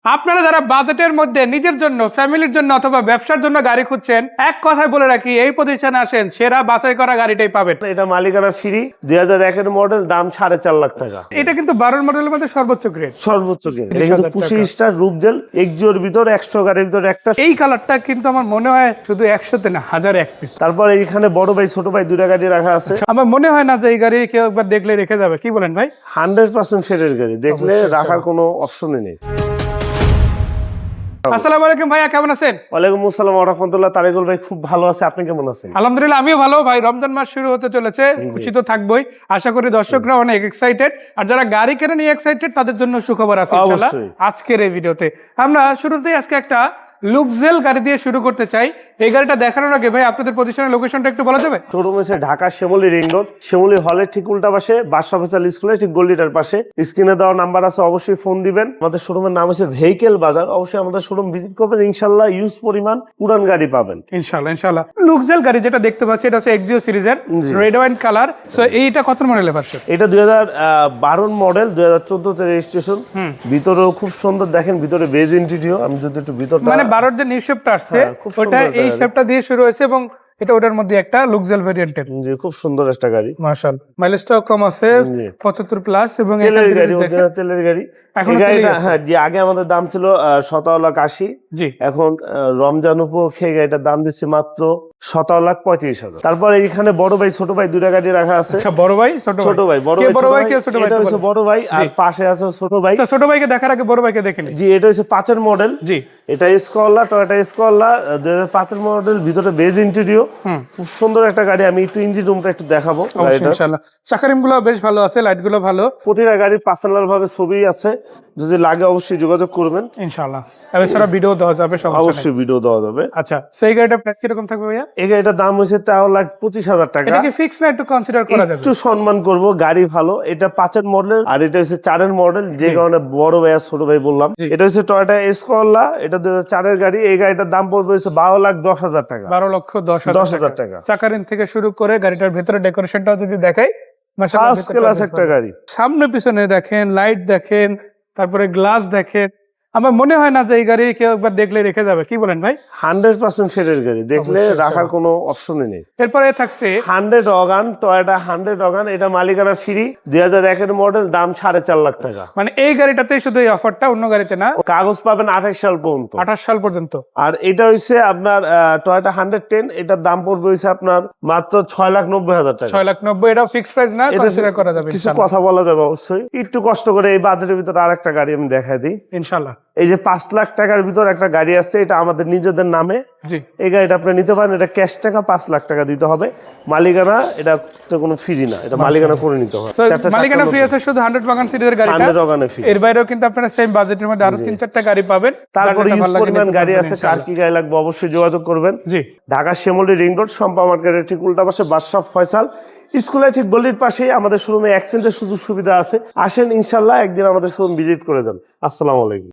আপনারা যারা বাজেটের মধ্যে নিজের জন্য, ফ্যামিলির জন্য অথবা ব্যবসার জন্য গাড়ি খুঁজছেন, এক কথায় বলে রাখি, এই প্রতিষ্ঠানে আসেন, সেরা বাছাই করা গাড়িটাই পাবেন। এটা মালিকানা ফ্রি, 2001 এর মডেল, দাম 4.5 লাখ টাকা। এটা কিন্তু 12 মডেলের মধ্যে সর্বোচ্চ গ্রেড। সর্বোচ্চ গ্রেড। এটা কিন্তু 25 স্টার রূপজেল, এক্সিওর ভিতর 100 গাড়ির ভিতর একটা। এই কালারটা কিন্তু আমার মনে হয় শুধু 100তে না, 1001 পিস। তারপর এইখানে বড় ভাই ছোট ভাই দুইটা গাড়ি রাখা আছে। আমার মনে হয় না যে এই গাড়ি কেউ একবার দেখলে রেখে যাবে। কি বলেন ভাই? 100% সেটের গাড়ি, দেখলে রাখার কোনো অপশনই নেই। আসসালামু আলাইকুম ভাইয়া, কেমন আছেন? ওয়ালাইকুম আসসালাম ওয়া রাহমাতুল্লাহ। তারেকুল ভাই খুব ভালো আছে, আপনি কেমন আছেন? আলহামদুলিল্লাহ, আমিও ভালো ভাই। রমজান মাস শুরু হতে চলেছে, খুশি তো থাকবই। আশা করি দর্শকরা অনেক এক্সাইটেড, আর যারা গাড়ি কেনে নিয়ে এক্সাইটেড তাদের জন্য সুখবর আছে ইনশাআল্লাহ। আজকের এই ভিডিওতে আমরা শুরুতেই আজকে একটা লুক্সেল গাড়ি দিয়ে শুরু করতে চাই। এই গাড়িটা দেখানোর আগে ভাই আপনাদের প্রতিষ্ঠানের লোকেশনটা একটু বলা যাবে? শোরুম হচ্ছে ঢাকা শ্যামলী রিং রোড, শ্যামলী হলের ঠিক উল্টা পাশে, বাদশা ফেসাল স্কুলের ঠিক গলিটার পাশে। স্ক্রিনে দেওয়া নাম্বার আছে, অবশ্যই ফোন দিবেন। আমাদের শোরুমের নাম হচ্ছে ভেহিকেল বাজার। অবশ্যই আমাদের শোরুম ভিজিট করবেন, ইনশাআল্লাহ ইউজ পরিমাণ পুরান গাড়ি পাবেন ইনশাআল্লাহ। লুক্সেল গাড়ি যেটা দেখতে পাচ্ছি, এটা হচ্ছে এক্সিও সিরিজের রেড ওয়াইন কালার। সো এইটা কত মডেলের ভার্সন? এটা 2012 মডেল, 2014 তে রেজিস্ট্রেশন। ভিতরেও খুব সুন্দর, দেখেন ভিতরে বেজ ইন্টেরিয়র। আমি যদি একটু ভিতরটা, মানে 12 যে নিউ শেপটা আসছে ওটা এই শেপটা দিয়ে শুরু হয়েছে, এবং এটা ওটার মধ্যে একটা লুক্সেল ভেরিয়েন্টের। জি, খুব সুন্দর একটা গাড়ি। মাশাআল্লাহ, মাইলেজটাও কম আছে, 75 প্লাস, এবং তেলের গাড়ি, ওরিজিনাল তেলের গাড়ি। এখন হ্যাঁ জি, আগে আমাদের দাম ছিল 17,80,000। জি, এখন রমজান উপলক্ষে গাড়িটার দাম দিচ্ছি মাত্র 17,35,000। তারপর এইখানে বড় ভাই ছোট ভাই দুইটা গাড়ি রাখা আছে। আচ্ছা, বড় ভাই ছোট ভাই, বড় ভাই এটা হচ্ছে বড় ভাই, আর পাশে আছে ছোট ভাই। আচ্ছা, ছোট ভাইকে দেখার আগে বড় ভাইকে দেখে নিই। জি, এটা হচ্ছে 5 এর মডেল। জি, এটা স্কলা, টয়োটা স্কলা, 2005 এর মডেল, ভিতরে বেজ ইন্টেরিয়র। খুব সুন্দর একটা গাড়ি। আমি একটু ইঞ্জিন রুমটা একটু দেখাবো গাড়িটা। ইনশাআল্লাহ চাকারিম গুলো বেশ ভালো আছে, লাইট গুলো ভালো। প্রতিটা গাড়ির পার্সোনাল ভাবে ছবি আছে, যদি লাগে অবশ্যই যোগাযোগ করবেন ইনশাআল্লাহ। এছাড়া ভিডিও দেওয়া যাবে, অবশ্যই ভিডিও দেওয়া যাবে। আচ্ছা, সেই গাড়িটার প্রাইস কিরকম থাকবে ভাইয়া? এই গাড়িটার দাম হচ্ছে 13,25,000 টাকা। এটা কি ফিক্স না একটু কনসিডার করা যাবে? একটু সম্মান করব, গাড়ি ভালো। এটা 5 এর মডেল, আর এটা হচ্ছে 4 এর মডেল, যে কারণে বড় ভাই আর ছোট ভাই বললাম। এটা হচ্ছে টয়োটা স্কলা, এটা 2004 এর গাড়ি। এই গাড়িটার দাম পড়বে হচ্ছে 12,10,000 টাকা। 12,10,000 টাকা। চাকারিম থেকে শুরু করে গাড়িটার ভেতরে ডেকোরেশনটাও যদি দেখাই, ফার্স্ট ক্লাস একটা গাড়ি। সামনে পিছনে দেখেন, লাইট দেখেন, তারপরে গ্লাস দেখেন। আমার মনে হয় না যে এই গাড়ি কেউ একবার দেখলে রেখে যাবে। কি বলেন ভাই? 100% সেটের গাড়ি, দেখলে রাখার কোনো অপশনই নেই। এরপরে থাকছে 100 অগান, টয়োটা 100 অগান। এটা মালিকানা ফ্রি, 2001 এর মডেল, দাম 4.5 লাখ টাকা। মানে এই গাড়িটাতেই শুধু এই অফারটা, অন্য গাড়িতে না। কাগজ পাবেন 28 সাল পর্যন্ত। 28 সাল পর্যন্ত। আর এটা হইছে আপনার টয়োটা 110, এটার দাম পড়বে হইছে আপনার মাত্র 6,90,000 টাকা। 6,90,000। এটা ফিক্সড প্রাইস না, কনসিডার করা যাবে। কিছু কথা বলা যাবে অবশ্যই। একটু কষ্ট করে এই বাজেটের ভিতরে আরেকটা গাড়ি আমি দেখাই দিই ইনশাআল্লাহ। এই যে 5 লাখ টাকার ভিতর একটা গাড়ি আছে, এটা আমাদের নিজেদের নামে। জি, এই গাড়িটা আপনি নিতে পারেন। এটা ক্যাশ টাকা 5 লাখ টাকা দিতে হবে। মালিকানা এটা তো কোনো ফ্রি না, এটা মালিকানা করে নিতে হবে। মালিকানা ফ্রি আছে শুধু 100 ওয়াগন সিরিজের গাড়িটা। 100 ওয়াগনে ফ্রি। এর বাইরেও কিন্তু আপনারা সেম বাজেটের মধ্যে আরো 3-4টা গাড়ি পাবেন। তারপরে ইউজ পরিমাণ গাড়ি আছে। কার কি গাড়ি লাগবে অবশ্যই যোগাযোগ করবেন। জি, ঢাকা শ্যামলী রিং রোড, সম্পা মার্কেটের ঠিক উল্টা পাশে, বাদশা ফয়সাল স্কুলের ঠিক গলির পাশেই আমাদের শোরুমে এক্সচেঞ্জের সুযোগ সুবিধা আছে। আসেন, ইনশাআল্লাহ একদিন আমাদের শোরুম ভিজিট করে যান। আসসালামু আলাইকুম।